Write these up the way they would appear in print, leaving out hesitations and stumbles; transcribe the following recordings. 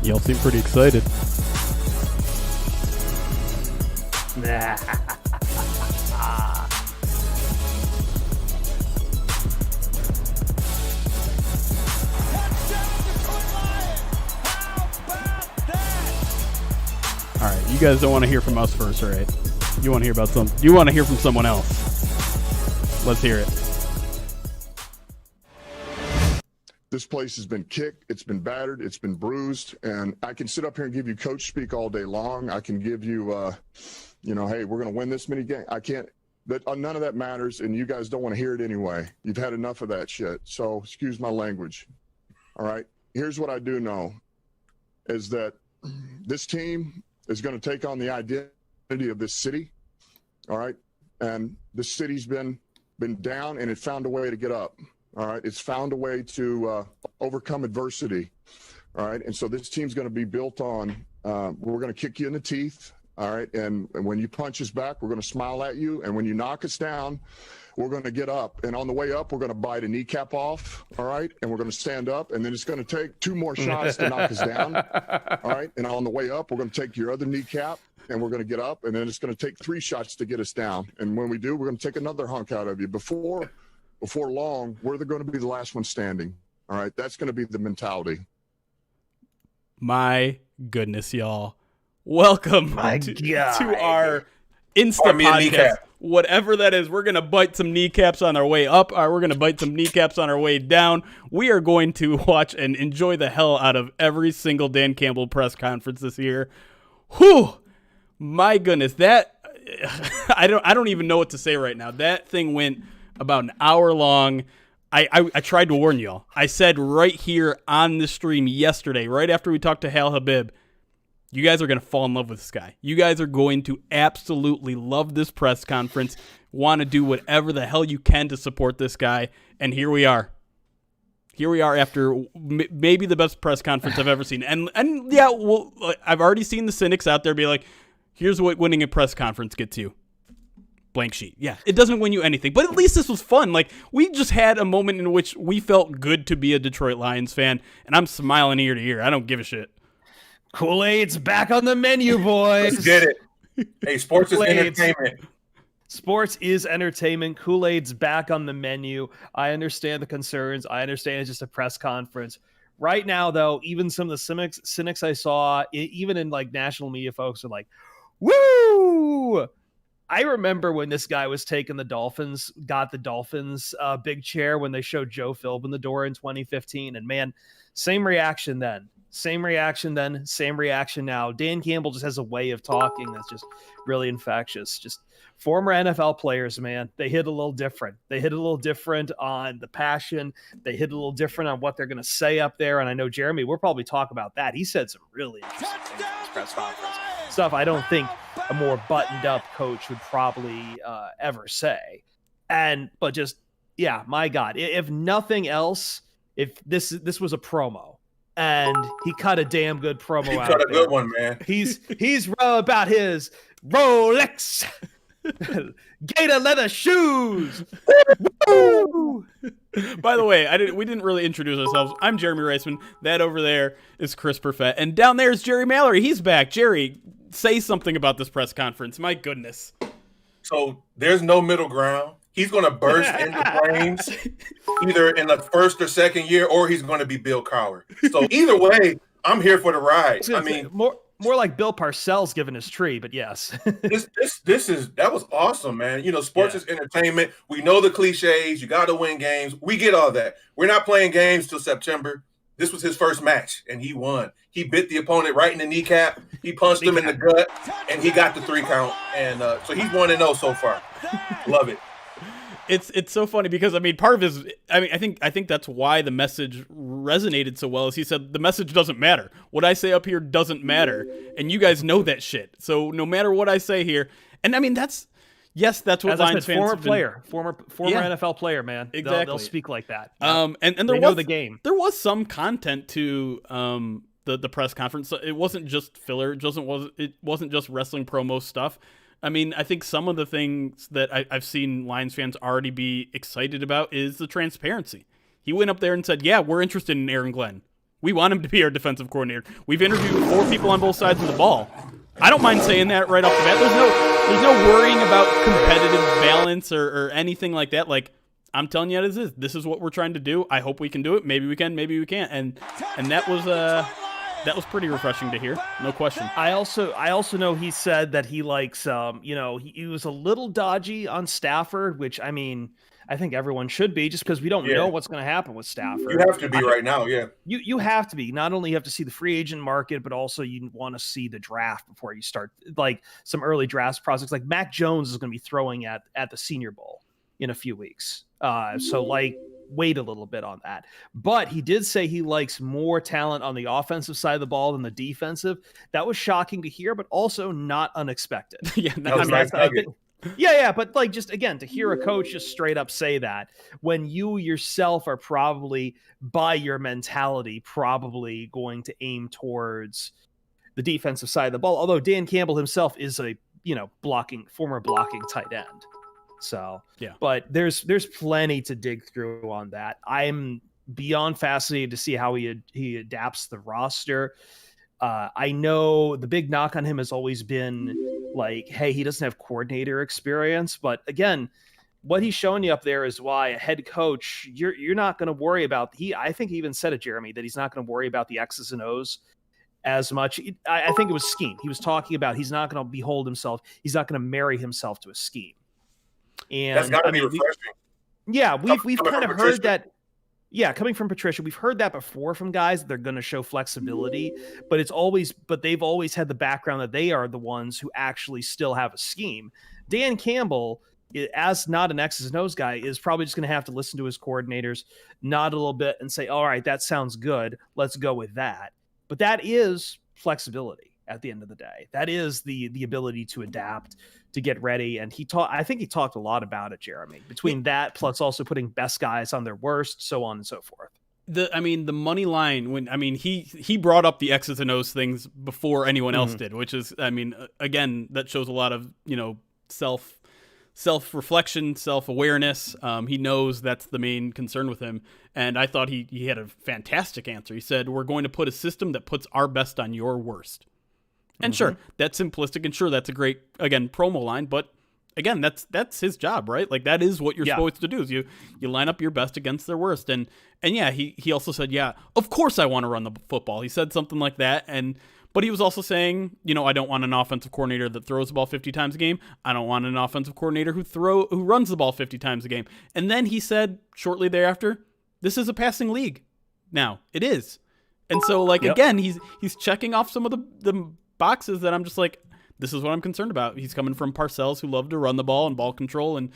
Y'all seem pretty excited. All right, you guys don't want to hear from us first, right? You want to hear about some? You want to hear from someone else? Let's hear it. This place has been kicked, it's been battered, it's been bruised, and I can sit up here and give you coach speak all day long. I can give you, hey, we're going to win this many games. I can't. None of that matters, and you guys don't want to hear it anyway. You've had enough of that shit. So excuse my language. All right. Here's what I do know, is that this team is going to take on the identity of this city. All right. And the city's been down, and it found a way to get up. All right. It's found a way to overcome adversity. All right. And so this team's going to be built on, we're going to kick you in the teeth. All right. And when you punch us back, we're going to smile at you. And when you knock us down, we're going to get up. And on the way up, we're going to bite a kneecap off. All right. And we're going to stand up. And then it's going to take 2 more shots to knock us down. All right. And on the way up, we're going to take your other kneecap. And we're going to get up. And then it's going to take 3 shots to get us down. And when we do, we're going to take another hunk out of you. Before long, we're going to be the last one standing. All right. That's going to be the mentality. My goodness, y'all. Welcome to our Insta podcast. Whatever that is, we're going to bite some kneecaps on our way up, or we're going to bite some kneecaps on our way down. We are going to watch and enjoy the hell out of every single Dan Campbell press conference this year. Whew. My goodness, that I don't even know what to say right now. That thing went about an hour long. I tried to warn y'all. I said right here on the stream yesterday, right after we talked to Hal Habib, you guys are going to fall in love with this guy. You guys are going to absolutely love this press conference, want to do whatever the hell you can to support this guy, and here we are. Here we are after maybe the best press conference I've ever seen. And yeah, well, I've already seen the cynics out there be like, here's what winning a press conference gets you. Blank sheet. Yeah, it doesn't win you anything, but at least this was fun. Like, we just had a moment in which we felt good to be a Detroit Lions fan, and I'm smiling ear to ear. I don't give a shit. Kool-Aid's back on the menu, boys. Let's get it. Hey, sports is entertainment. Sports is entertainment. Kool-Aid's back on the menu. I understand the concerns. I understand it's just a press conference. Right now, though, even some of the cynics I saw, even in like national media folks are like, woo! I remember when this guy was taking got the Dolphins big chair when they showed Joe Philbin the door in 2015. And man, same reaction then. Same reaction now. Dan Campbell just has a way of talking that's just really infectious. Just former NFL players, man, they hit a little different. They hit a little different on the passion. They hit a little different on what they're going to say up there. And I know, Jeremy, we'll probably talk about that. He said some really interesting things in this press conference. Stuff I don't think a more buttoned up coach would probably ever say. But just, yeah, my God, if nothing else, if this was a promo, and he cut a damn good promo out. He cut a good one, man. He's about his Rolex Gator leather shoes. Woo! By the way, we didn't really introduce ourselves. I'm Jeremy Reisman. That over there is Chris Perfett. And down there is Jerry Mallory. He's back. Jerry, say something about this press conference. My goodness. So there's no middle ground. He's going to burst into flames either in the first or second year, or he's going to be Bill Cowher. So either way, I'm here for the ride. I mean, more like Bill Parcells giving his tree, but yes. that was awesome, man. You know, sports is entertainment. We know the cliches. You got to win games. We get all that. We're not playing games till September. This was his first match, and he won. He bit the opponent right in the kneecap. He punched him in the gut, and he got the 3 count. And so he's 1-0 so far. Love it. It's so funny because, I mean, part of his, I think that's why the message resonated so well, is he said the message doesn't matter. What I say up here doesn't matter, and you guys know that shit. So no matter what I say here, and I mean that's what Lions fans former NFL player, man. Exactly. They'll speak like that. And there they know the game. There was some content to the press conference. It wasn't just filler. It wasn't just wrestling promo stuff. I mean, I think some of the things that I've seen Lions fans already be excited about is the transparency. He went up there and said, yeah, we're interested in Aaron Glenn. We want him to be our defensive coordinator. We've interviewed 4 people on both sides of the ball. I don't mind saying that right off the bat. There's no worrying about competitive balance or anything like that. Like, I'm telling you, this is what we're trying to do. I hope we can do it. Maybe we can, maybe we can't. And that was pretty refreshing to hear. No question. I also know he said that he likes he was a little dodgy on Stafford, which I mean, I think everyone should be, just because we don't know what's going to happen with Stafford. You have to be right now, yeah. You have to be. Not only you have to see the free agent market, but also you want to see the draft before you start, like some early draft prospects. Like Mac Jones is going to be throwing at the Senior Bowl in a few weeks. So wait a little bit on that. But he did say he likes more talent on the offensive side of the ball than the defensive. That was shocking to hear, but also not unexpected. But like, just again, to hear a coach just straight up say that when you yourself are probably, by your mentality, probably going to aim towards the defensive side of the ball. Although Dan Campbell himself is a former blocking tight end. So yeah, but there's plenty to dig through on that. I'm beyond fascinated to see how he adapts the roster. I know the big knock on him has always been like, hey, he doesn't have coordinator experience. But again, what he's showing you up there is why a head coach, you're not going to worry about. I think he even said it, Jeremy, that he's not going to worry about the X's and O's as much. I think it was scheme. He was talking about he's not going to behold himself. He's not going to marry himself to a scheme. And that's got to be refreshing. We've kind of heard that. Yeah, coming from Patricia, we've heard that before from guys that they're going to show flexibility, but they've always had the background that they are the ones who actually still have a scheme. Dan Campbell, as not an X's and O's guy, is probably just going to have to listen to his coordinators, nod a little bit, and say, "All right, that sounds good. Let's go with that." But that is flexibility at the end of the day. That is the ability to adapt, to get ready. And I think he talked a lot about it, Jeremy, between that plus also putting best guys on their worst, so on and so forth. The money line, he brought up the X's and O's things before anyone else did, which is, again, that shows a lot of, self-reflection, self-awareness. He knows that's the main concern with him. And I thought he had a fantastic answer. He said, we're going to put a system that puts our best on your worst. And sure, that's simplistic, and sure, that's a great, again, promo line, but again, that's his job, right? Like, that is what you're supposed to do, is you line up your best against their worst. And yeah, he also said, yeah, of course I want to run the football. He said something like that, but he was also saying, I don't want an offensive coordinator that throws the ball 50 times a game. I don't want an offensive coordinator who runs the ball 50 times a game. And then he said shortly thereafter, this is a passing league. Now, it is. And so, again, he's checking off some of the boxes that I'm just like, this is what I'm concerned about. He's coming from Parcells, who love to run the ball and ball control and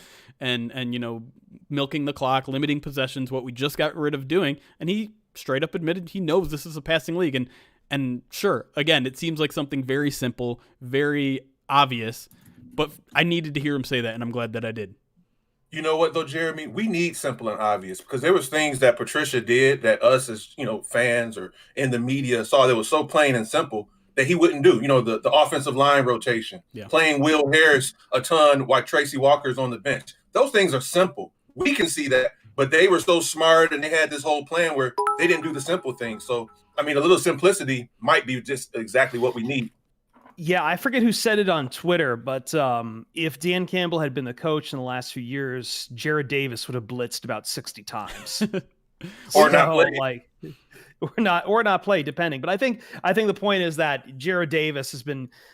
milking the clock, limiting possessions, what we just got rid of doing. And he straight up admitted he knows this is a passing league. And sure, again, it seems like something very simple, very obvious, but I needed to hear him say that, and I'm glad that I did. You know what, though, Jeremy? We need simple and obvious, because there was things that Patricia did that us as, fans or in the media saw that was so plain and simple that he wouldn't do. The offensive line rotation, playing Will Harris a ton while Tracy Walker's on the bench. Those things are simple. We can see that, but they were so smart and they had this whole plan where they didn't do the simple things. So, a little simplicity might be just exactly what we need. Yeah, I forget who said it on Twitter, but if Dan Campbell had been the coach in the last few years, Jared Davis would have blitzed about 60 times. Or not play, depending. But I think the point is that Jared Davis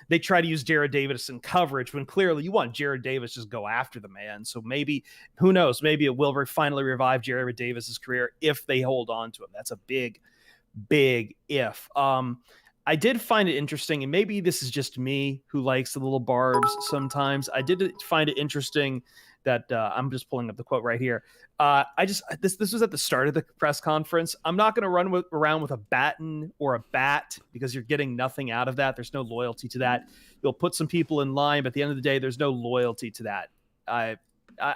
they try to use Jared Davis in coverage when clearly you want Jared Davis to just go after the man. So maybe, who knows, maybe it will finally revive Jared Davis's career if they hold on to him. That's a big if. I did find it interesting, and maybe this is just me who likes the little barbs sometimes. I did find it interesting that I'm just pulling up the quote right here. This was at the start of the press conference. I'm not going to run around with a baton or a bat because you're getting nothing out of that. There's no loyalty to that. You'll put some people in line, but at the end of the day, there's no loyalty to that.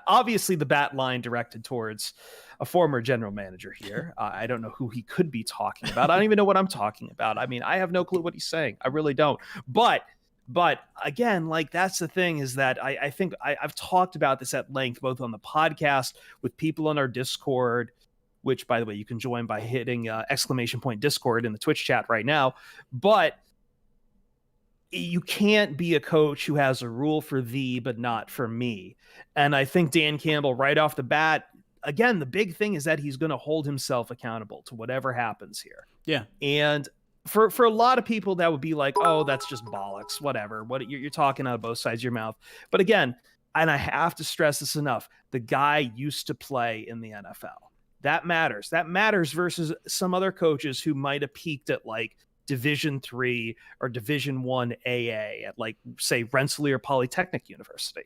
Obviously, the bat line directed towards a former general manager here. I don't know who he could be talking about. I don't even know what I'm talking about. I have no clue what he's saying. I really don't. But again, that's the thing, is that I think I've talked about this at length, both on the podcast with people on our Discord. which, by the way, you can join by hitting !Discord in the Twitch chat right now. But you can't be a coach who has a rule for thee, but not for me. And I think Dan Campbell, right off the bat, again, the big thing is that he's going to hold himself accountable to whatever happens here. Yeah. And for a lot of people, that would be like, oh, that's just bollocks, whatever. What you're talking out of both sides of your mouth. But again, and I have to stress this enough, the guy used to play in the NFL. That matters. That matters versus some other coaches who might have peaked at like Division III or Division I AA at like, say, Rensselaer Polytechnic University.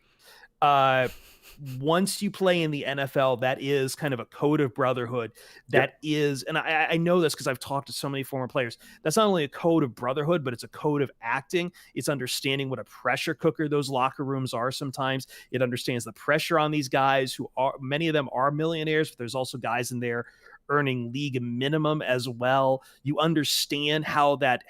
Once you play in the NFL, that is kind of a code of brotherhood. That is, and I know this because I've talked to so many former players. That's not only a code of brotherhood, but it's a code of acting. It's understanding what a pressure cooker those locker rooms are sometimes. It understands the pressure on these guys who are, many of them are millionaires, but there's also guys in there earning league minimum as well. You understand how that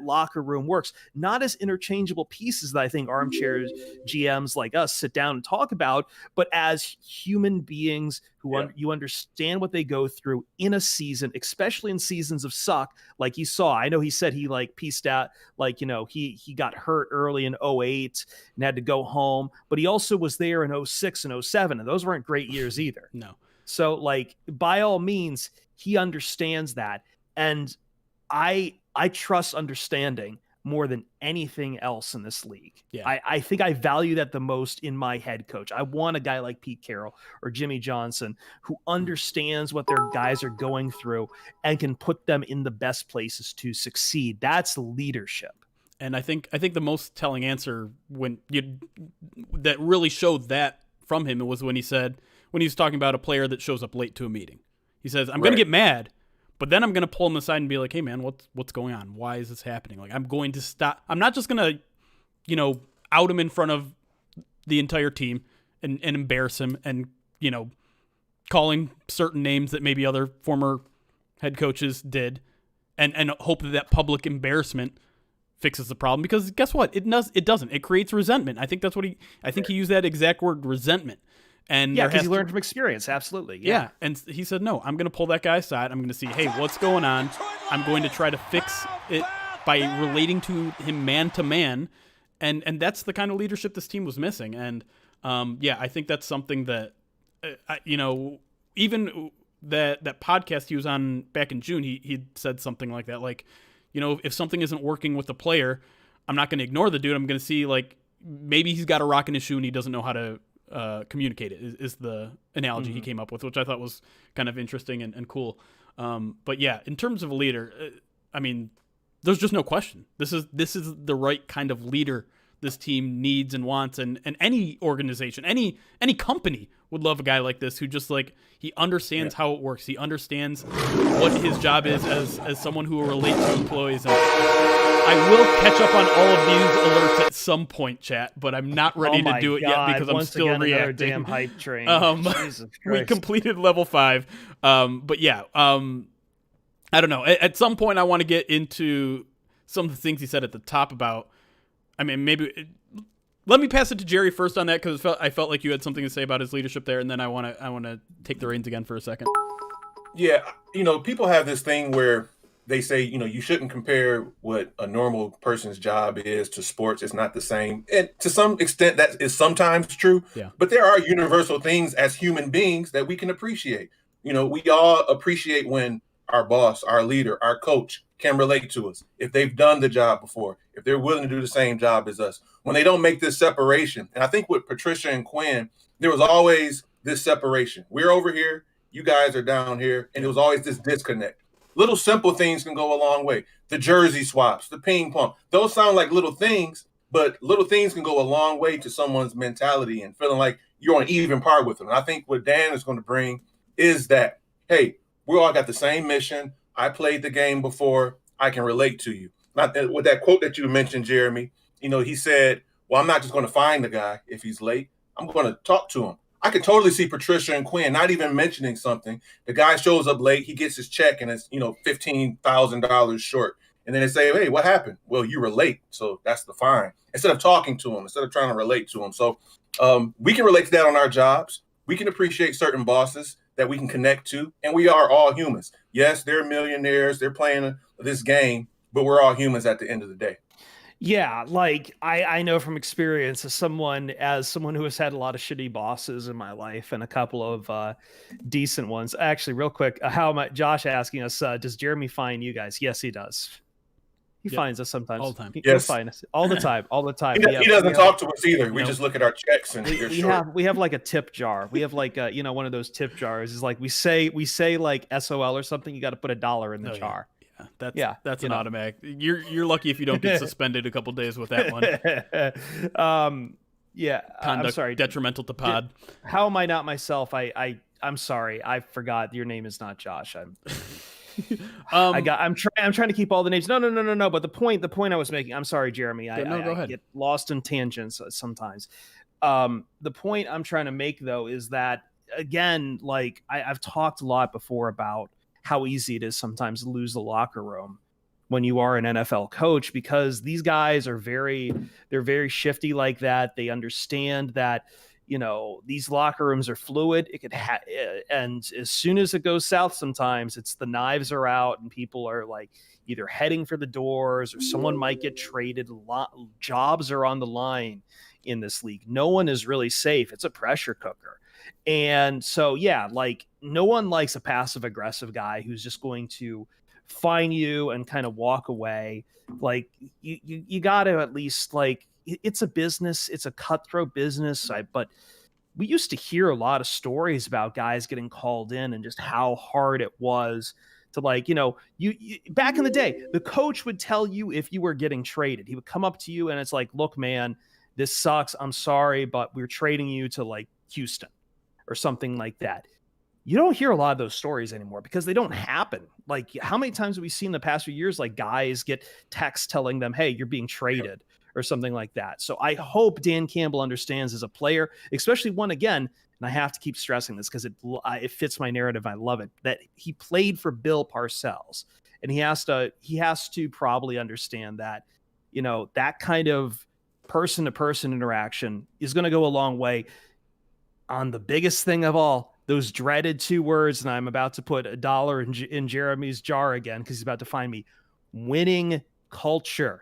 locker room works, not as interchangeable pieces that I think armchair GMs like us sit down and talk about, but as human beings who you understand what they go through in a season, especially in seasons of suck, like you saw. I know he said he like pieced out, like, you know, he got hurt early in 2008 and had to go home, but he also was there in 2006 and 2007, and those weren't great years either. No. So, like, by all means, he understands that. And I trust understanding more than anything else in this league. Yeah. I think I value that the most in my head coach. I want a guy like Pete Carroll or Jimmy Johnson who understands what their guys are going through and can put them in the best places to succeed. That's leadership. And I think the most telling answer that really showed that from him was when he was talking about a player that shows up late to a meeting. He says, I'm going to get mad, but then I'm going to pull him aside and be like, hey, man, what's going on? Why is this happening? Like, I'm going to stop. I'm not just going to, out him in front of the entire team and embarrass him and, calling certain names that maybe other former head coaches did and hope that public embarrassment fixes the problem. Because guess what? It doesn't. It creates resentment. I think that's what he used that exact word, resentment. And because he learned from experience. Absolutely. Yeah. And he said, no, I'm going to pull that guy aside. I'm going to see, hey, what's going on? I'm going to try to fix it by relating to him man to man. And that's the kind of leadership this team was missing. And I think that's something that, even that podcast he was on back in June, he said something like that. Like, if something isn't working with the player, I'm not going to ignore the dude. I'm going to see, like, maybe he's got a rock in his shoe and he doesn't know how to communicate it is the analogy he came up with, which I thought was kind of interesting and cool. But yeah, in terms of a leader, there's just no question. This is the right kind of leader this team needs and wants, and any organization, any company would love a guy like this who just like he understands how it works. He understands what his job is as someone who will relate to employees. And I will catch up on all of these alerts at some point, chat, but I'm not ready to do it yet because I'm still reacting. Damn hype train. We completed level 5, but yeah, I don't know. At some point, I want to get into some of the things he said at the top about. Let me pass it to Jerry first on that because I felt like you had something to say about his leadership there, and then I want to take the reins again for a second. Yeah, people have this thing where they say, you shouldn't compare what a normal person's job is to sports. It's not the same. And to some extent, that is sometimes true. Yeah. But there are universal things as human beings that we can appreciate. We all appreciate when our boss, our leader, our coach can relate to us. If they've done the job before, if they're willing to do the same job as us, when they don't make this separation. And I think with Patricia and Quinn, there was always this separation. We're over here, you guys are down here, and there was always this disconnect. Little simple things can go a long way. The jersey swaps, the ping pong, those sound like little things, but little things can go a long way to someone's mentality and feeling like you're on even par with them. And I think what Dan is going to bring is that, hey, we all got the same mission. I played the game before. I can relate to you. Not that, with that quote that you mentioned, Jeremy, he said, well, I'm not just going to find the guy if he's late. I'm going to talk to him. I could totally see Patricia and Quinn not even mentioning something. The guy shows up late. He gets his check and it's, $15,000 short. And then they say, hey, what happened? Well, you were late. So that's the fine. Instead of talking to him, instead of trying to relate to him. So we can relate to that on our jobs. We can appreciate certain bosses that we can connect to. And we are all humans. Yes, they're millionaires. They're playing this game, but we're all humans at the end of the day. Yeah, like I know from experience as someone who has had a lot of shitty bosses in my life and a couple of decent ones. Actually, real quick, Josh asking us, does Jeremy find you guys? Yes, he does. He finds us sometimes. All the time. He'll find us all the time. All the time. He doesn't talk to us either. We just look at our checks and we have like a tip jar. We have like a, one of those tip jars. Is like we say like SOL or something. You got to put $1 in the jar. That's an automatic. You're lucky if you don't get suspended a couple days with that one. I'm sorry. Detrimental to pod. How am I not myself? I'm sorry. I forgot your name is not Josh. I'm trying to keep all the names. No. But the point I was making. I'm sorry, Jeremy. Go ahead. I get lost in tangents sometimes. The point I'm trying to make though is that again, like I've talked a lot before about how easy it is sometimes to lose the locker room when you are an NFL coach, because these guys are very shifty like that. They understand that, these locker rooms are fluid. It could and as soon as it goes south, sometimes it's the knives are out and people are like either heading for the doors or someone might get traded. Jobs are on the line in this league. No one is really safe. It's a pressure cooker. And so, like no one likes a passive aggressive guy who's just going to fine you and kind of walk away. Like you got to at least, like, it's a business. It's a cutthroat business. But we used to hear a lot of stories about guys getting called in and just how hard it was to, like, you back in the day, the coach would tell you if you were getting traded. He would come up to you and it's like, look, man, this sucks. I'm sorry, but we're trading you to like Houston or something like that. You don't hear a lot of those stories anymore because they don't happen. Like, how many times have we seen in the past few years, like guys get texts telling them, hey, you're being traded or something like that. So I hope Dan Campbell understands as a player, especially one, again, and I have to keep stressing this because it fits my narrative. I love it, that he played for Bill Parcells, and he has to probably understand that, that kind of person to person interaction is going to go a long way on the biggest thing of all, those dreaded 2 words. And I'm about to put $1 in Jeremy's jar again, because he's about to find me. Winning culture.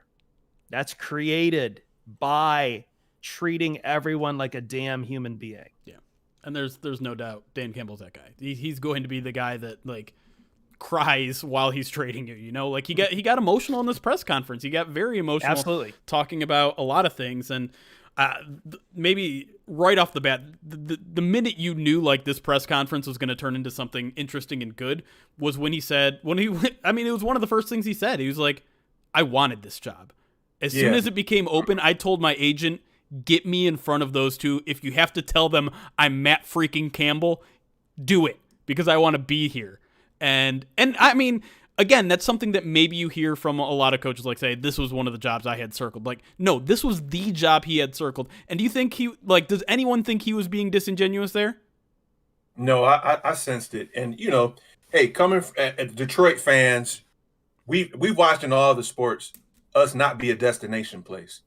That's created by treating everyone like a damn human being. Yeah. And there's no doubt Dan Campbell's that guy. He's going to be the guy that, like, cries while he's trading you, like he got emotional in this press conference. He got very emotional. Absolutely. Talking about a lot of things. And maybe right off the bat, the minute you knew like this press conference was going to turn into something interesting and good was when it was one of the first things he said. He was like, I wanted this job. As soon as it became open, I told my agent, get me in front of those two. If you have to tell them I'm Matt freaking Campbell, do it, because I want to be here. And I mean, again, that's something that maybe you hear from a lot of coaches, like, say, this was one of the jobs I had circled. Like, no, this was the job he had circled. And do you think does anyone think he was being disingenuous there? No, I sensed it. And, hey, coming at Detroit fans, we watched in all the sports us not be a destination place.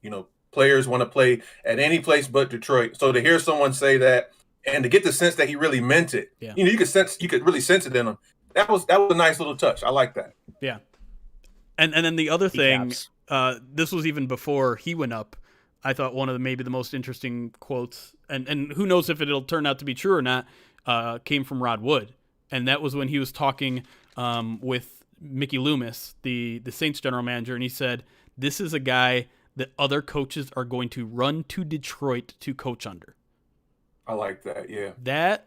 Players want to play at any place but Detroit. So to hear someone say that and to get the sense that he really meant it, you could really sense it in him. That was a nice little touch. I like that. Yeah. And then the other thing, this was even before he went up. I thought one of maybe the most interesting quotes, and who knows if it'll turn out to be true or not, came from Rod Wood. And that was when he was talking with Mickey Loomis, the Saints general manager, and he said, this is a guy that other coaches are going to run to Detroit to coach under. I like that, yeah. That,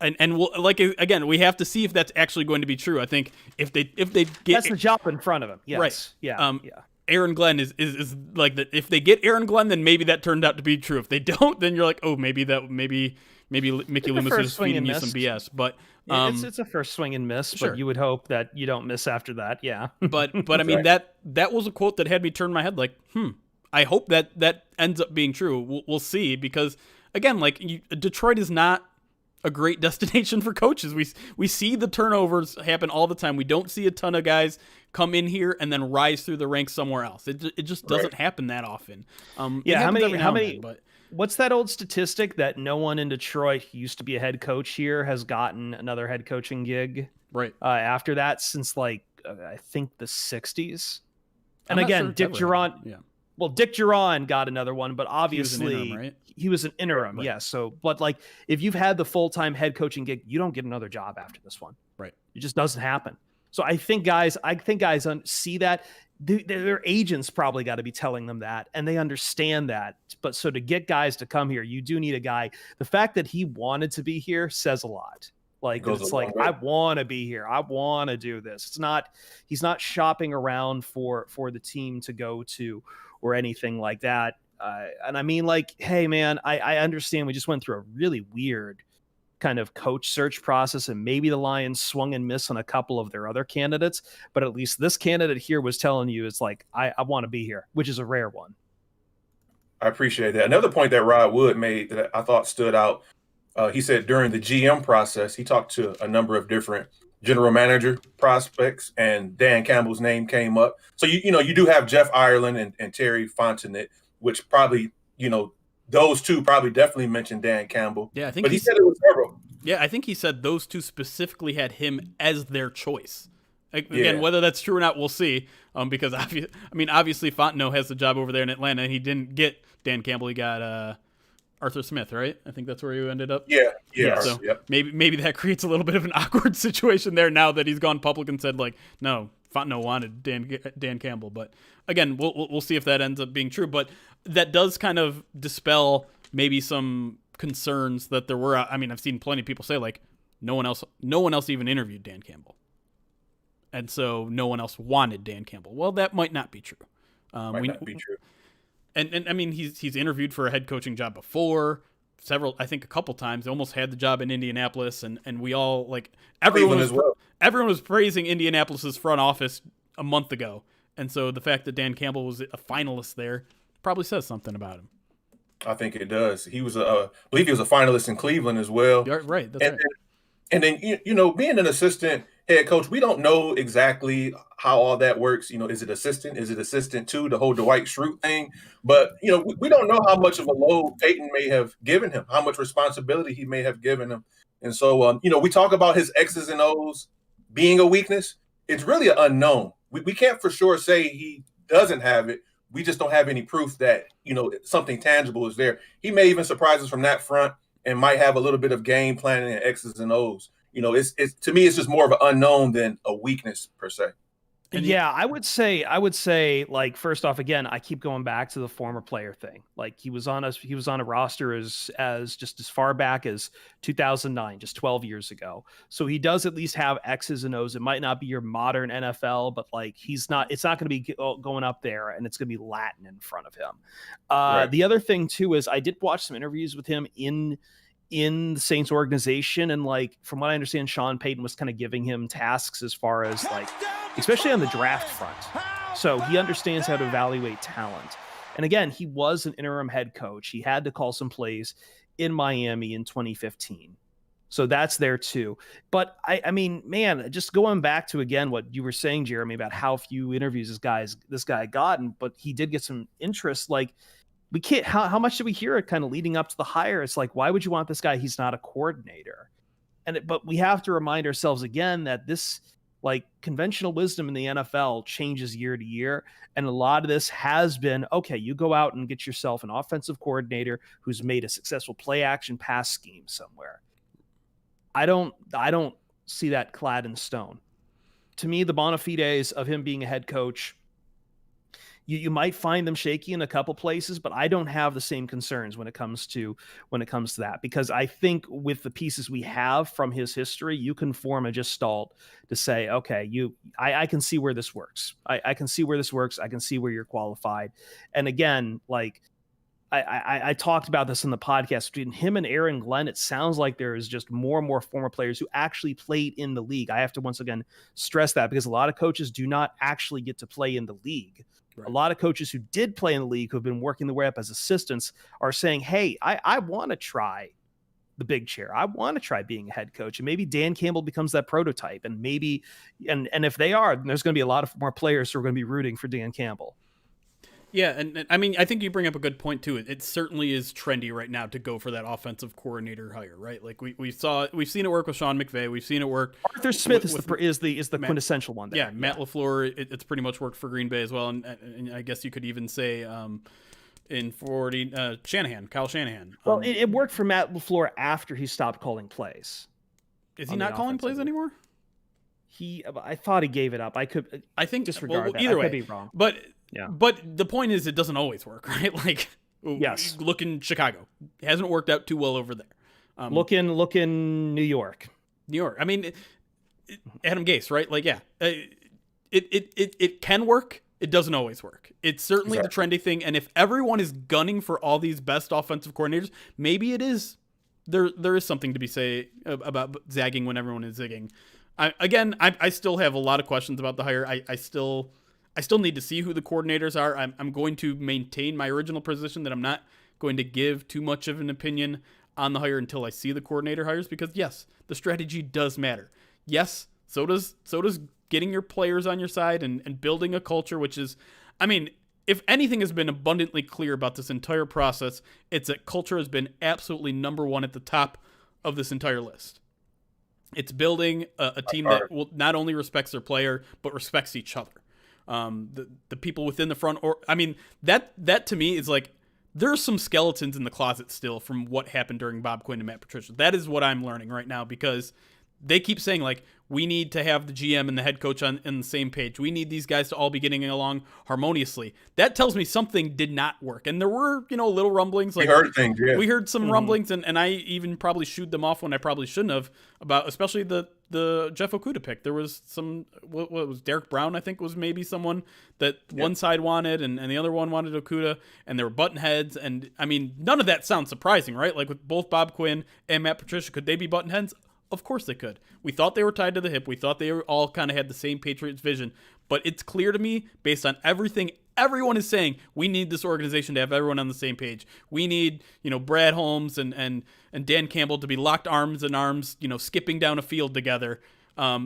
and we'll, like, again, we have to see if that's actually going to be true. I think if they get, that's the job in front of him. Yes. Right. Yeah. Aaron Glenn is like that. If they get Aaron Glenn, then maybe that turned out to be true. If they don't, then you're like, oh, maybe Mickey Loomis is feeding you some BS. But it's a first swing and miss, sure. But you would hope that you don't miss after that. Yeah. But I mean, that was a quote that had me turn my head like, I hope that ends up being true. We'll see, because again, like, Detroit is not a great destination for coaches. We see the turnovers happen all the time. We don't see a ton of guys come in here and then rise through the ranks somewhere else. It just doesn't happen that often. How many What's that old statistic that no one in Detroit who used to be a head coach here has gotten another head coaching gig right after that since I think the 60s? And again, sure Dick Duron. Yeah. Well, Dick Duron got another one, but obviously he was an interim, right? Yeah. So, but like, if you've had the full-time head coaching gig, you don't get another job after this one. Right. It just doesn't happen. So I think guys see that. Their agents probably got to be telling them that, and they understand that. But so to get guys to come here, you do need a guy. The fact that he wanted to be here says a lot. Like, it's like, I want to be here. I want to do this. He's not shopping around for the team to go to or anything like that. And I mean, like, hey man, I understand we just went through a really weird kind of coach search process, and maybe the Lions swung and missed on a couple of their other candidates, but at least this candidate here was telling you it's like, I want to be here, which is a rare one. I appreciate that. Another point that Rod Wood made that I thought stood out, he said during the GM process, he talked to a number of different general manager prospects, and Dan Campbell's name came up. So, you do have Jeff Ireland and Terry Fontenot, which probably, those two probably definitely mentioned Dan Campbell. Yeah, I think but he said it was several. Yeah, I think he said those two specifically had him as their choice. Again, whether that's true or not, we'll see. Because obviously Fontenot has the job over there in Atlanta, and he didn't get Dan Campbell. He got Arthur Smith, right? I think that's where he ended up. Yeah. So maybe that creates a little bit of an awkward situation there now that he's gone public and said, like, no, Fontenot wanted Dan Campbell. But again, we'll see if that ends up being true. But that does kind of dispel maybe some concerns that there were. I mean, I've seen plenty of people say, like, no one else even interviewed Dan Campbell, and so no one else wanted Dan Campbell. Well, that might not be true. Might not be true. And I mean, he's interviewed for a head coaching job before, I think a couple times. Almost had the job in Indianapolis, and we all, like, everyone was praising Indianapolis's front office a month ago, and so the fact that Dan Campbell was a finalist there probably says something about him. I think it does. He was I believe he was a finalist in Cleveland as well. Right. That's right. And then, being an assistant head coach, we don't know exactly how all that works. Is it assistant? Is it assistant to the whole Dwight Schrute thing? But, we don't know how much of a load Peyton may have given him, how much responsibility he may have given him. And so, we talk about his X's and O's being a weakness. It's really an unknown. We can't for sure say he doesn't have it. We just don't have any proof that, something tangible is there. He may even surprise us from that front and might have a little bit of game planning and X's and O's. It's to me, it's just more of an unknown than a weakness per se. Yeah, I would say, like, first off, again, I keep going back to the former player thing. Like, he was on a roster as just as far back as 2009, just 12 years ago. So he does at least have X's and O's. It might not be your modern NFL, but like, it's not going to be going up there, and it's going to be Latin in front of him. Right. The other thing too is I did watch some interviews with him in the Saints organization, and like, from what I understand, Sean Payton was kind of giving him tasks as far as, like, especially on the draft front. So he understands how to evaluate talent. And again, he was an interim head coach. He had to call some plays in Miami in 2015. So that's there too. But I mean, man, just going back to, again, what you were saying, Jeremy, about how few interviews this guy gotten, but he did get some interest. Like, we can't, how much did we hear it kind of leading up to the hire? It's like, why would you want this guy? He's not a coordinator. But we have to remind ourselves again that this, like, conventional wisdom in the NFL changes year to year. And a lot of this has been, okay, you go out and get yourself an offensive coordinator who's made a successful play action pass scheme somewhere. I don't see that clad in stone. To me, the bona fides of him being a head coach, you might find them shaky in a couple places, but I don't have the same concerns when it comes to that, because I think with the pieces we have from his history, you can form a gestalt to say, okay, I can see where this works. I can see where this works. I can see where you're qualified. And again, like, I talked about this in the podcast between him and Aaron Glenn. It sounds like there is just more and more former players who actually played in the league. I have to once again stress that, because a lot of coaches do not actually get to play in the league. Right. A lot of coaches who did play in the league, who've been working their way up as assistants, are saying, hey, I want to try the big chair. I want to try being a head coach. And maybe Dan Campbell becomes that prototype. And maybe, and if they are, then there's going to be a lot of more players who are going to be rooting for Dan Campbell. Yeah, and I mean, I think you bring up a good point too. It certainly is trendy right now to go for that offensive coordinator hire, right? Like we've seen it work with Sean McVay, we've seen it work. Arthur Smith is the quintessential one there. Yeah, Matt LaFleur, it's pretty much worked for Green Bay as well, and I guess you could even say in Kyle Shanahan. Well, it worked for Matt LaFleur after he stopped calling plays. Is he not calling plays anymore? I thought he gave it up. I think disregard that. Either way, I could be wrong. But the point is, it doesn't always work, right? Like, yes, look in Chicago, it hasn't worked out too well over there. Look in New York. I mean, Adam Gase, right? Like, yeah, it can work. It doesn't always work. It's certainly the trendy thing. And if everyone is gunning for all these best offensive coordinators, maybe it is. There is something to be said about zagging when everyone is zigging. I still have a lot of questions about the hire. I still need to see who the coordinators are. I'm going to maintain my original position that I'm not going to give too much of an opinion on the hire until I see the coordinator hires, because yes, the strategy does matter. Yes, so does getting your players on your side and building a culture, which is, I mean, if anything has been abundantly clear about this entire process, it's that culture has been absolutely number one at the top of this entire list. It's building a team that will not only respects their player, but respects each other. The people within the front, that to me is like, there's some skeletons in the closet still from what happened during Bob Quinn and Matt Patricia. That is what I'm learning right now, because they keep saying, like, we need to have the GM and the head coach on the same page. We need these guys to all be getting along harmoniously. That tells me something did not work. And there were, little rumblings. Like, we heard things, yeah. We heard some rumblings, and I even probably shooed them off when I probably shouldn't have, about especially the Jeff Okudah pick. There was some, what was Derek Brown, I think, was maybe someone that one side wanted and the other one wanted Okudah, and there were button heads. And, I mean, none of that sounds surprising, right? Like, with both Bob Quinn and Matt Patricia, could they be button heads? Of course they could. We thought they were tied to the hip. We thought they were all kind of had the same Patriots vision. But it's clear to me, based on everything everyone is saying, we need this organization to have everyone on the same page. We need, Brad Holmes and Dan Campbell to be locked arms in arms, skipping down a field together.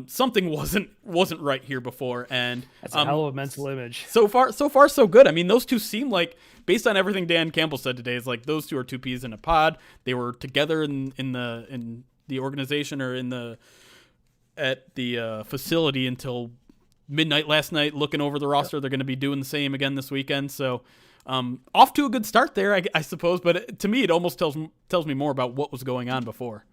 Something wasn't right here before, and that's a hell of a mental image. So far, so good. I mean, those two seem like, based on everything Dan Campbell said today, is like those two are two peas in a pod. They were together in the organization or at the facility until midnight last night, looking over the roster. They're going to be doing the same again this weekend. So off to a good start there, I suppose. But to me, it almost tells me more about what was going on before.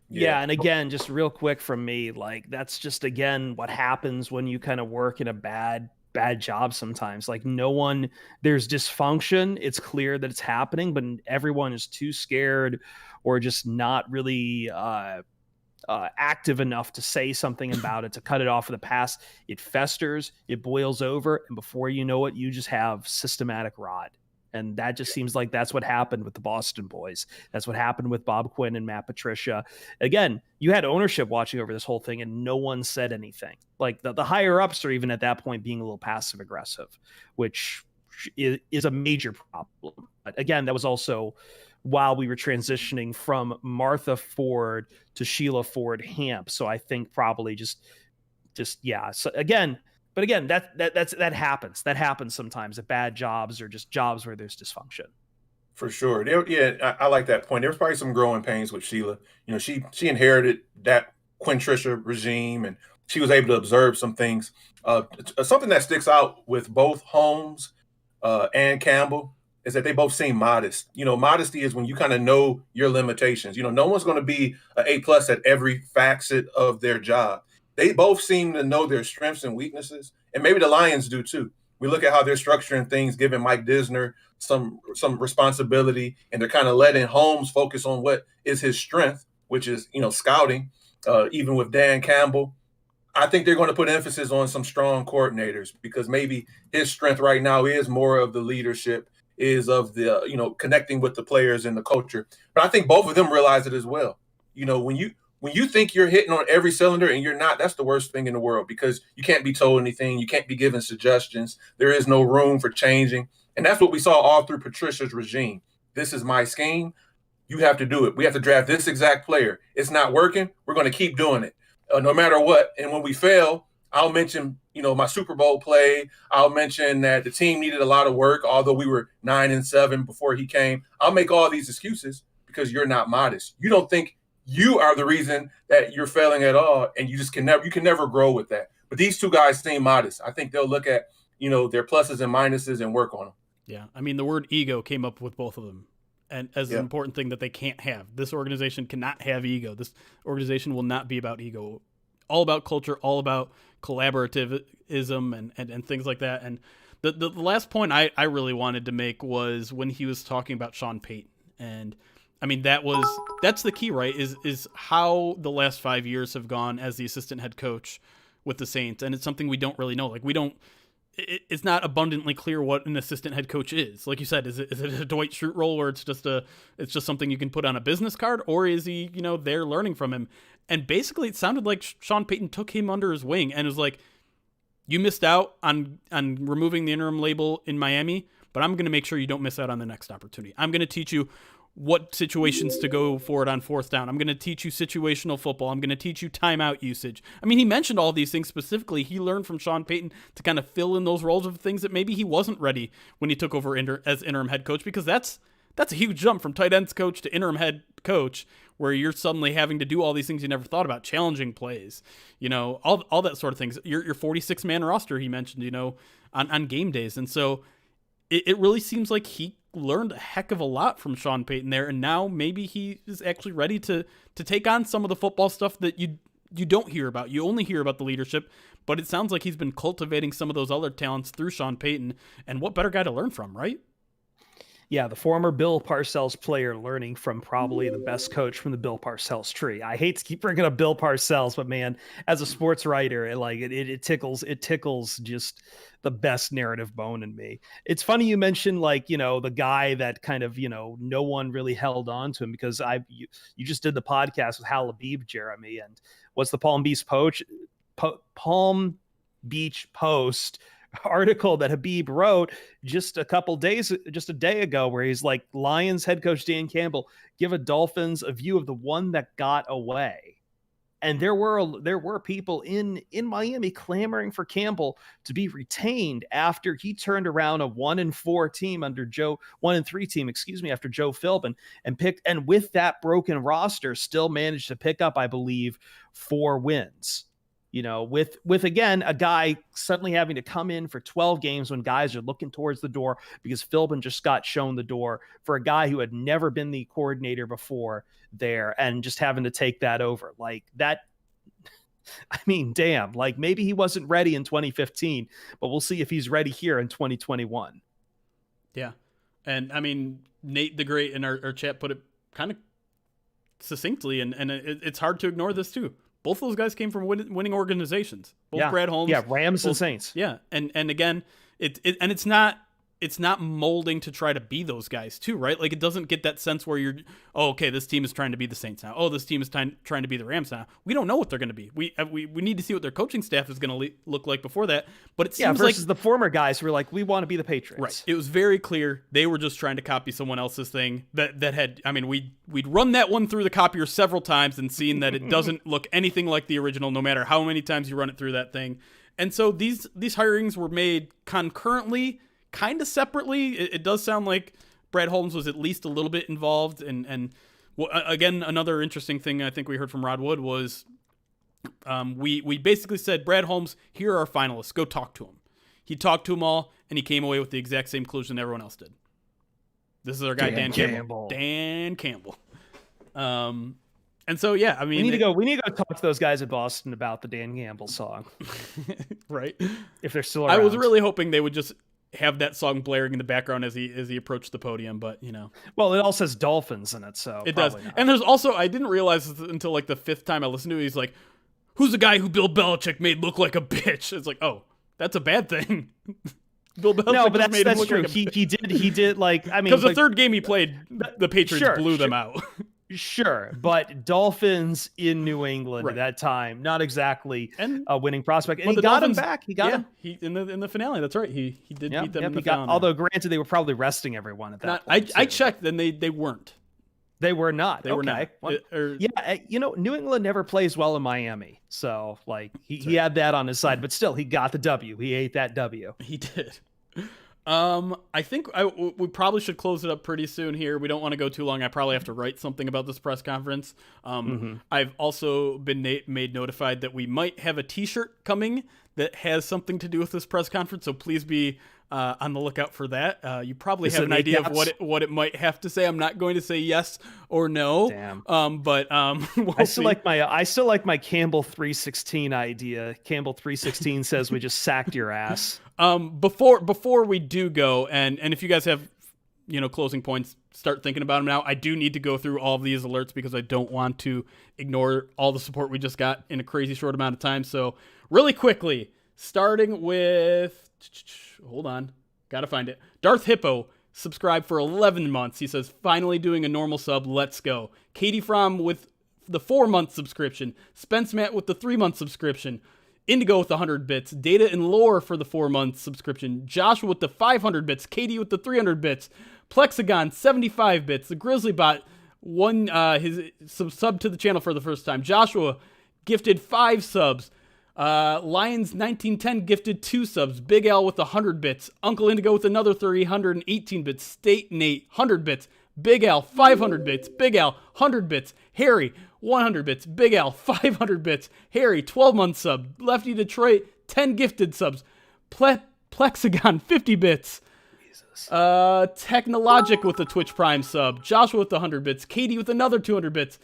Yeah, and again, just real quick from me, like, that's just, again, what happens when you kind of work in a bad job sometimes. Like, there's dysfunction. It's clear that it's happening, but everyone is too scared or just not really active enough to say something about it, to cut it off of the past. It festers, it boils over, and before you know it, you just have systematic rot. And that just seems like that's what happened with the Boston boys. That's what happened with Bob Quinn and Matt Patricia. Again, you had ownership watching over this whole thing, and no one said anything. Like, the higher ups are even at that point being a little passive aggressive, which is a major problem. But again, that was also while we were transitioning from Martha Ford to Sheila Ford Hamp. So I think probably just yeah. So again. But again, that happens. That happens sometimes at bad jobs or just jobs where there's dysfunction. For sure. I like that point. There was probably some growing pains with Sheila. She inherited that Quinn-Tricia regime, and she was able to observe some things. Something that sticks out with both Holmes and Campbell is that they both seem modest. Modesty is when you kind of know your limitations. No one's going to be an A+ at every facet of their job. They both seem to know their strengths and weaknesses, and maybe the Lions do too. We look at how they're structuring things, giving Mike Disner some responsibility, and they're kind of letting Holmes focus on what is his strength, which is, scouting, even with Dan Campbell. I think they're going to put emphasis on some strong coordinators, because maybe his strength right now is more of the leadership, is of the, connecting with the players and the culture. But I think both of them realize it as well. When you think you're hitting on every cylinder and you're not, that's the worst thing in the world, because you can't be told anything. You can't be given suggestions. There is no room for changing. And that's what we saw all through Patricia's regime. This is my scheme. You have to do it. We have to draft this exact player. It's not working. We're going to keep doing it no matter what. And when we fail, I'll mention, my Super Bowl play. I'll mention that the team needed a lot of work, although we were 9-7 before he came. I'll make all these excuses because you're not modest. You don't think you are the reason that you're failing at all, and you can never grow with that. But these two guys seem modest. I think they'll look at, their pluses and minuses and work on them. Yeah. I mean, the word ego came up with both of them. And as an important thing that they can't have. This organization cannot have ego. This organization will not be about ego. All about culture, all about collaborativism and things like that. And the last point I really wanted to make was when he was talking about Sean Payton. And I mean, that's the key, right? Is how the last 5 years have gone as the assistant head coach with the Saints. And it's something we don't really know. Like, it's not abundantly clear what an assistant head coach is. Like you said, is it a Dwight Schrute role where it's just something you can put on a business card, or is he, there learning from him? And basically it sounded like Sean Payton took him under his wing and was like, you missed out on removing the interim label in Miami, but I'm going to make sure you don't miss out on the next opportunity. I'm going to teach you what situations to go for it on fourth down. I'm going to teach you situational football. I'm going to teach you timeout usage. I mean, he mentioned all these things specifically. He learned from Sean Payton to kind of fill in those roles of things that maybe he wasn't ready when he took over as interim head coach, because that's a huge jump from tight ends coach to interim head coach, where you're suddenly having to do all these things you never thought about, challenging plays, all that sort of things. Your 46-man roster, he mentioned, on game days. And so it really seems like he learned a heck of a lot from Sean Payton there, and now maybe he is actually ready to take on some of the football stuff that you don't hear about. You only hear about the leadership, but it sounds like he's been cultivating some of those other talents through Sean Payton, and what better guy to learn from, right? Yeah, the former Bill Parcells player learning from probably the best coach from the Bill Parcells tree. I hate to keep bringing up Bill Parcells, but man, as a sports writer, it tickles just the best narrative bone in me. It's funny you mentioned the guy that kind of, no one really held on to him, because you just did the podcast with Hal Labib, Jeremy, and what's the Palm Beach Post article that Habib wrote just a day ago, where he's like, Lions head coach Dan Campbell give a Dolphins a view of the one that got away. And there were people in Miami clamoring for Campbell to be retained after he turned around a 1-3 team after Joe Philbin and with that broken roster still managed to pick up, I believe, 4 wins. With again, a guy suddenly having to come in for 12 games when guys are looking towards the door because Philbin just got shown the door, for a guy who had never been the coordinator before there, and just having to take that over like that. I mean, damn, maybe he wasn't ready in 2015, but we'll see if he's ready here in 2021. Yeah. And I mean, Nate the Great in our chat put it kind of succinctly, and it's hard to ignore this too. Both of those guys came from winning organizations. Both Brad Holmes. Yeah, Rams and Saints. Yeah, and again, it's not molding to try to be those guys too, right? Like, it doesn't get that sense where you're, okay, this team is trying to be the Saints now. Oh, this team is trying to be the Rams now. We don't know what they're going to be. We need to see what their coaching staff is going to look like before that. But it seems versus the former guys who were like, we want to be the Patriots. Right. It was very clear they were just trying to copy someone else's thing that had. I mean, we'd run that one through the copier several times and seen that it doesn't look anything like the original, no matter how many times you run it through that thing. And so these hirings were made concurrently, kind of separately. It does sound like Brad Holmes was at least a little bit involved. And again, another interesting thing I think we heard from Rod Wood was we basically said, Brad Holmes, here are our finalists. Go talk to them. He talked to them all, and he came away with the exact same conclusion everyone else did. This is our guy, Dan Campbell. Dan Campbell. And so, yeah, I mean, we need to go talk to those guys in Boston about the Dan Campbell song. Right. If they're still around. I was really hoping they would just have that song blaring in the background as he approached the podium, but well, it all says Dolphins in it, so it does. Not. And there's also, I didn't realize until like the 5th time I listened to it, he's like, who's the guy who Bill Belichick made look like a bitch? It's like, oh, that's a bad thing. Bill Belichick no, but that's true. Like he did like, I mean, because the third game he played, the Patriots blew them out. Sure, but Dolphins in New England at that time, not exactly a winning prospect. And he got him back. He got him. He in the finale. That's right. He did beat them in the finale. Although granted, they were probably resting everyone at that point. I checked, and they weren't. They were not. They were not. Yeah, New England never plays well in Miami, so like he had that on his side, but still he got the W. He ate that W. He did. I think we probably should close it up pretty soon here. We don't want to go too long. I probably have to write something about this press conference. I've also been made notified that we might have a T-shirt coming that has something to do with this press conference, so please be on the lookout for that. You probably have an idea of what it might have to say. I'm not going to say yes or no. Damn. But we'll I still like my Campbell 316 idea. Campbell 316 says we just sacked your ass. Before we do go, and if you guys have closing points, start thinking about them now. I do need to go through all of these alerts because I don't want to ignore all the support we just got in a crazy short amount of time. So really quickly, starting with, hold on, gotta find it. Darth Hippo subscribed for 11 months. He says, finally doing a normal sub. Let's go. Katie Fromm with the 4-month subscription. Spence Matt with the 3-month subscription. Indigo with the 100 bits. Data and Lore for the 4-month subscription. Joshua with the 500 bits. Katie with the 300 bits. Plexigon 75 bits. The Grizzly Bot his sub to the channel for the first time. Joshua gifted 5 subs. Lions 1910 gifted 2 subs. Big Al with 100 bits. Uncle Indigo with another 318 bits. State Nate 100 bits. Big Al 500 bits. Big Al 100 bits. Harry 100 bits. Big Al 500 bits. Harry 12-month sub. Lefty Detroit 10 gifted subs. Plexigon 50 bits. Jesus. Technologic with a Twitch Prime sub. Joshua with 100 bits. Katie with another 200 bits.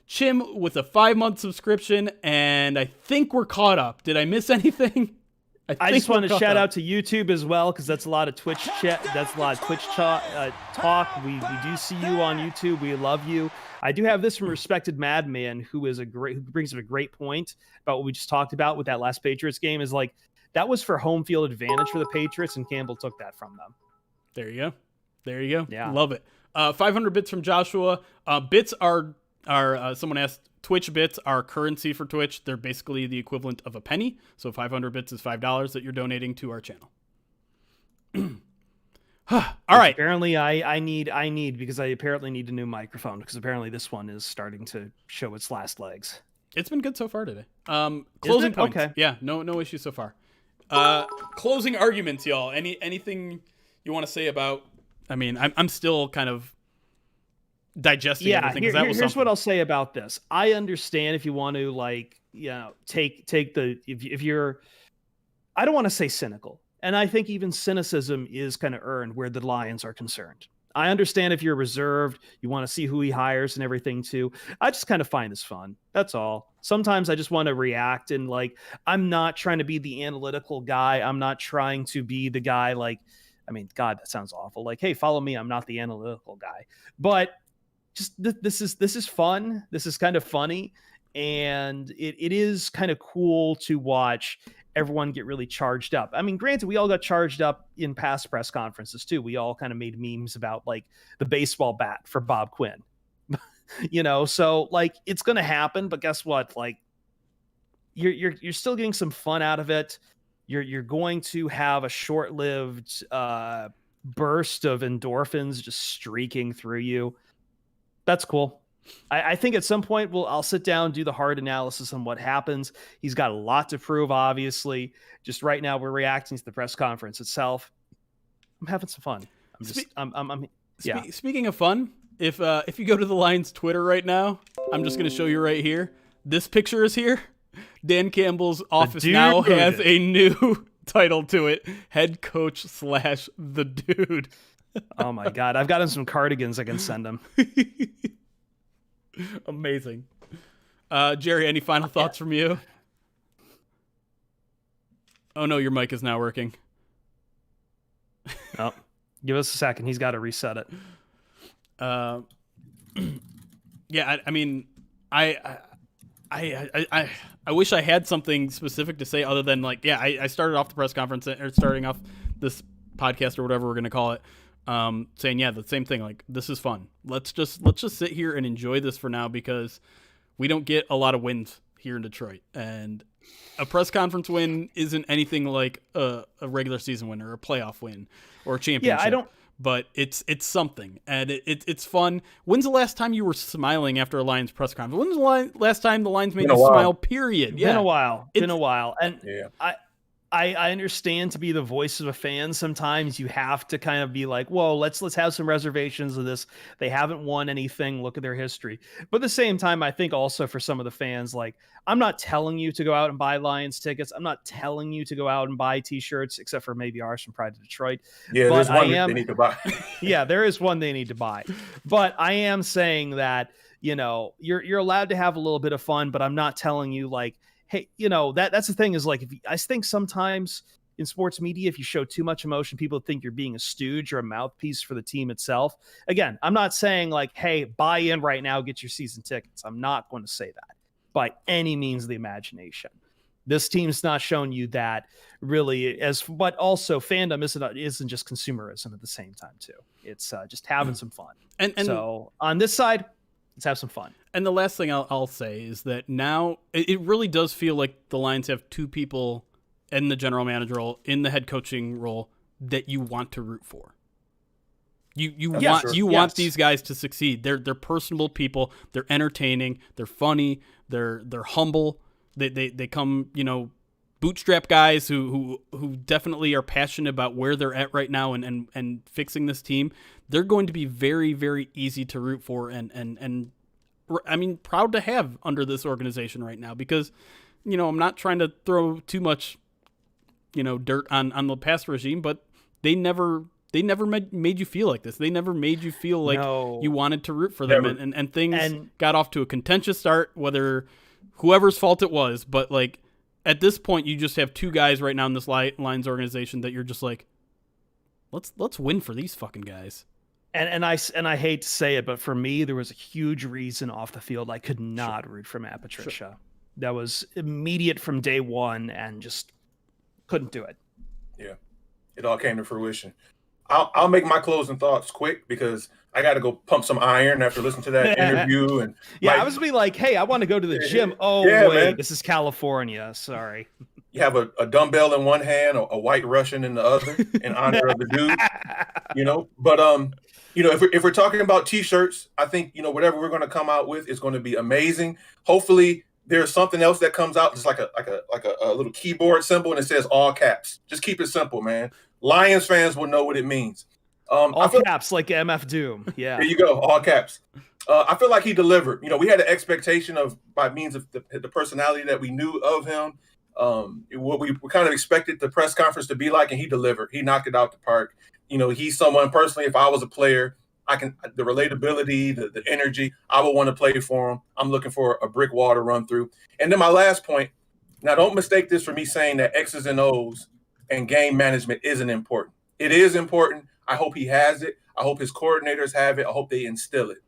Chim with a 5-month subscription, and I think we're caught up. Did I miss anything? I just want to shout out to YouTube as well, because that's a lot of Twitch chat. That's a lot of Twitch talk. We do see you on YouTube. We love you. I do have this from Respected Madman, who brings up a great point about what we just talked about with that last Patriots game. Is like that was for home field advantage for the Patriots, and Campbell took that from them. There you go. Yeah, love it. 500 bits from Joshua. Bits are someone asked, Twitch bits are currency for Twitch. They're basically the equivalent of a penny. So 500 bits is $5 that you're donating to our channel. All right. Apparently I need because I apparently need a new microphone, because apparently this one is starting to show its last legs. It's been good so far today. Closing points. Okay. Yeah, no issues so far. Closing arguments, y'all. Anything you want to say about, I mean, I'm still kind of digesting everything. Here's what I'll say about this. I understand if you want to take the if you're, I don't want to say cynical, and I think even cynicism is kind of earned where the Lions are concerned. I understand if you're reserved, you want to see who he hires and everything too. I just kind of find this fun. That's all. Sometimes I just want to react, and I'm not trying to be the analytical guy. I'm not trying to be the guy God, that sounds awful. Hey, follow me. I'm not the analytical guy, but just this is fun. This is kind of funny, and it is kind of cool to watch everyone get really charged up. I mean, granted, we all got charged up in past press conferences too. We all kind of made memes about the baseball bat for Bob Quinn, so it's going to happen. But guess what? You're still getting some fun out of it. You're going to have a short-lived burst of endorphins just streaking through you. That's cool. I think at some point I'll sit down, do the hard analysis on what happens. He's got a lot to prove, obviously. Just right now, we're reacting to the press conference itself. I'm having some fun. Speaking of fun, if you go to the Lions Twitter right now, I'm just going to show you right here. This picture is here. Dan Campbell's office now has a new title to it: head coach / the dude. Oh my God. I've got him some cardigans I can send him. Amazing. Jerry, any final thoughts from you? Oh no, your mic is now working. Oh, give us a second. He's got to reset it. Yeah, I mean, I wish I had something specific to say other than I started off the press conference, or starting off this podcast or whatever we're going to call it, saying, the same thing. This is fun. Let's just sit here and enjoy this for now, because we don't get a lot of wins here in Detroit, and a press conference win isn't anything like a regular season win or a playoff win or a championship. Yeah, but it's something, and it's fun. When's the last time you were smiling after a Lions press conference? When's the last time the Lions made you smile? Period. Been a while. And I understand to be the voice of a fan. Sometimes you have to kind of be like, whoa, let's have some reservations of this. They haven't won anything. Look at their history. But at the same time, I think also for some of the fans, like, I'm not telling you to go out and buy Lions tickets. I'm not telling you to go out and buy T-shirts, except for maybe ours from Pride of Detroit. Yeah, there's one they need to buy. Yeah, there is one they need to buy. But I am saying that, you're allowed to have a little bit of fun, but I'm not telling you like, hey, that's the thing is like, I think sometimes in sports media, if you show too much emotion, people think you're being a stooge or a mouthpiece for the team itself. Again, I'm not saying like, hey, buy in right now, get your season tickets. I'm not going to say that by any means of the imagination. This team's not showing you that really but also fandom isn't just consumerism at the same time too. It's just having some fun. And so on this side, let's have some fun. And the last thing I'll say is that now it really does feel like the Lions have two people in the general manager role, in the head coaching role, that you want to root for. You want these guys to succeed. They're personable people. They're entertaining. They're funny. They're humble. They come, bootstrap guys who definitely are passionate about where they're at right now and fixing this team. They're going to be very, very easy to root for and I mean, proud to have under this organization right now, because, I'm not trying to throw too much, dirt on the past regime, but they never made you feel like this. They never made you feel like you wanted to root for them, and things got off to a contentious start, whether whoever's fault it was. But like at this point, you just have two guys right now in this Lions organization that you're just like, let's win for these fucking guys. And I hate to say it, but for me, there was a huge reason off the field I could not root for Matt Patricia. Sure. That was immediate from day one, and just couldn't do it. Yeah, it all came to fruition. I'll make my closing thoughts quick because I got to go pump some iron after listening to that interview. And I was be like, hey, I want to go to the gym. Oh, wait, man. This is California. Sorry. You have a dumbbell in one hand, a white Russian in the other, in honor of the dude. But if we're talking about T-shirts, I think whatever we're going to come out with is going to be amazing. Hopefully, there's something else that comes out, just like a little keyboard symbol, and it says all caps. Just keep it simple, man. Lions fans will know what it means. All caps, like MF Doom. Yeah. There you go, all caps. I feel like he delivered. We had an expectation by means of the personality that we knew of him. What we kind of expected the press conference to be like, and he delivered. He knocked it out the park. He's someone personally, if I was a player, the relatability, the energy, I would want to play for him. I'm looking for a brick wall to run through. And then my last point, now don't mistake this for me saying that X's and O's and game management isn't important. It is important. I hope he has it. I hope his coordinators have it. I hope they instill it.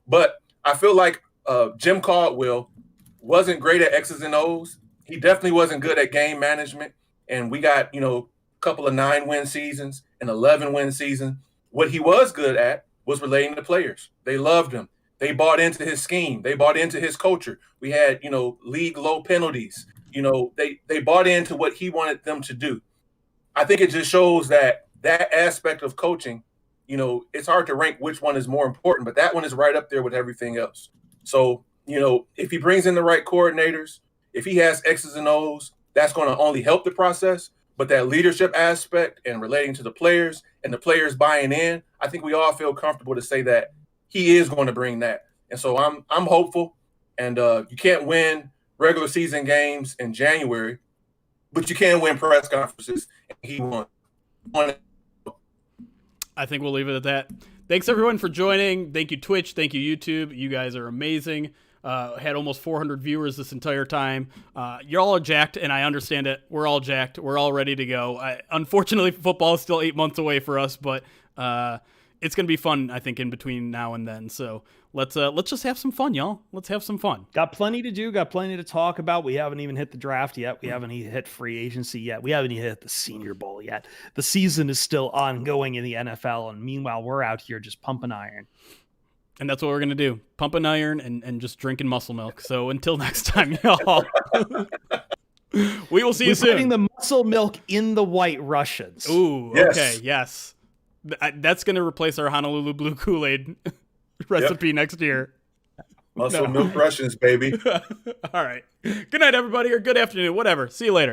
But I feel like Jim Caldwell wasn't great at X's and O's. He definitely wasn't good at game management. And we got, a couple of 9-win seasons and 11-win seasons. What he was good at was relating to players. They loved him. They bought into his scheme. They bought into his culture. We had, league low penalties. They bought into what he wanted them to do. I think it just shows that aspect of coaching, it's hard to rank which one is more important, but that one is right up there with everything else. So, if he brings in the right coordinators, if he has X's and O's, that's going to only help the process. But that leadership aspect and relating to the players and the players buying in, I think we all feel comfortable to say that he is going to bring that. And so I'm hopeful. And you can't win regular season games in January, but you can win press conferences. And he won. I think we'll leave it at that. Thanks, everyone, for joining. Thank you, Twitch. Thank you, YouTube. You guys are amazing. Had almost 400 viewers this entire time. You all are jacked, and I understand it. We're all jacked. We're all ready to go. Unfortunately, football is still 8 months away for us, but it's going to be fun, I think, in between now and then. So let's just have some fun, y'all. Let's have some fun. Got plenty to do. Got plenty to talk about. We haven't even hit the draft yet. We haven't even hit free agency yet. We haven't even hit the Senior Bowl yet. The season is still ongoing in the NFL, and meanwhile, we're out here just pumping iron. And that's what we're going to do. Pump an iron and just drinking muscle milk. So until next time, y'all, we will see you soon. We're putting the muscle milk in the White Russians. Ooh, yes. Okay, yes. That's going to replace our Honolulu Blue Kool-Aid recipe next year. Muscle milk Russians, baby. All right. Good night, everybody, or good afternoon, whatever. See you later.